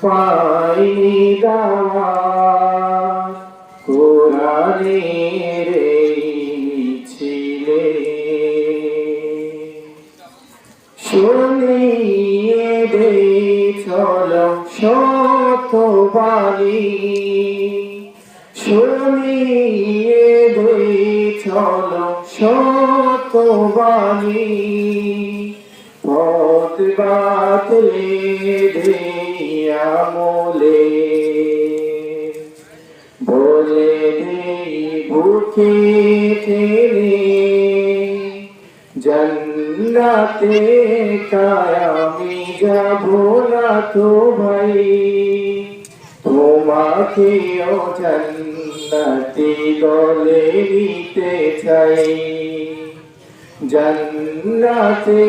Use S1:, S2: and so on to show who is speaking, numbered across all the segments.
S1: পাইনি দাওয়াত কোরআনের এই মিছিলে, শুনিয়ে দে চলো সত্যবাণী, শুনিয়ে দে চলো সত্যবাণী, পথ বাতলে দে আমলে, বলে দে বুকে টেনে জান্নাতে কায়ামি যাবো না তো ভাই, তোমাকেও জান্নাতি দলে নিতে চাই, জান্নাতে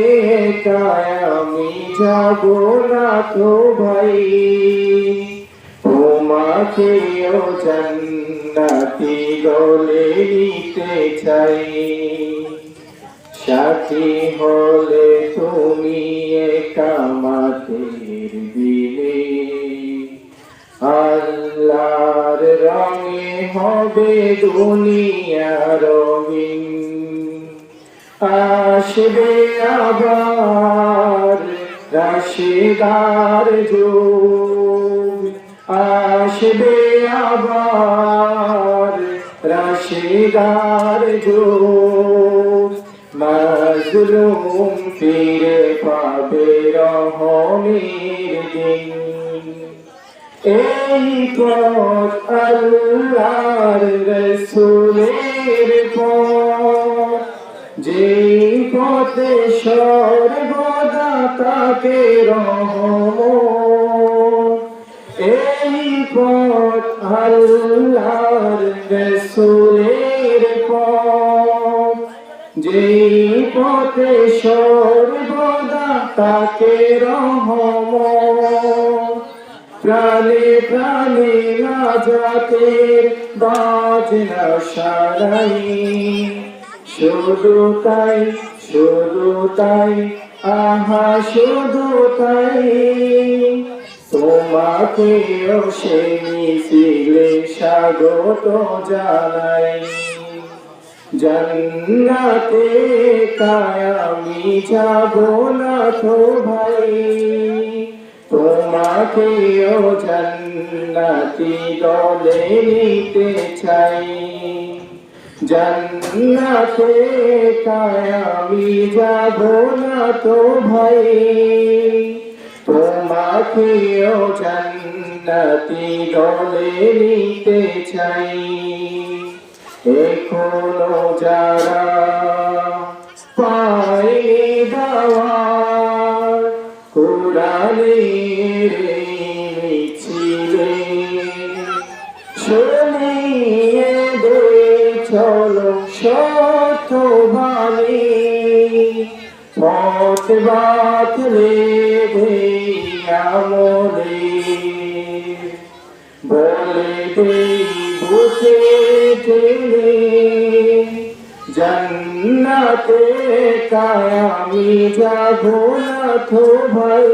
S1: কায়ামি যাবো না তো ভাই, তোমাকেও জান্নাতি দলে নিতে চাই। সাথী হলে তুমি কামাতের দিনে, আল্লাহর রঙে হবে দুনিয়ার রঙিন, আসবে আবার রাশেদার যুগ, আসবে আবার রাশেদার যুগ, মাজলুম ফিরে পাবে রহমের দিন। এই পথ আল্লাহর রাসূলের পথ, যেই পথে সর্বদা তাকে রহমত, এই পথ আল্লাহর রাসূলের পথ, যেই পথে সর্বদা তাকে রহমত, প্রাণে প্রাণে নাজাতের বাজনা সারাই, শুধু তাই শুধু তাই আহা শুধু তাই, তোমাকেও সেই মিছিলে স্বাগত জানাই, জান্নাতে কায়ামি যাবো না তো ভাই, তোমাকেও জান্নাতি দলে নিতে চাই, জান্নাতে কায়ামি যাবো না তো ভাই, তোমাকেও জান্নাতি দলে নিতে চাই। এখনো যারা পায়নি দাওয়াত কোরআনের মিছিলে, শুনিয়ে দে চলো সত্যবাণী, পথ বাতলে দে আমলে, বলে দে বুকে টেনে জান্নাতে কায়ামি যাবো না তো ভাই,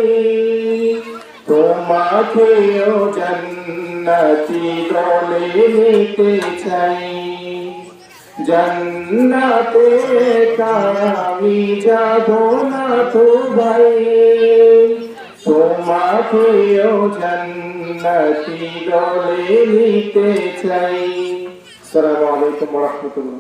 S1: তোমাকেও জান্নাতি দলে নিতে চাই, জান্নাতে কায়ামি যাবো না তো ভাই, তোমাকেও জান্নাতি দলে নিতে চাই। আসসালামু আলাইকুম ওয়া রাহমাতুল্লাহ।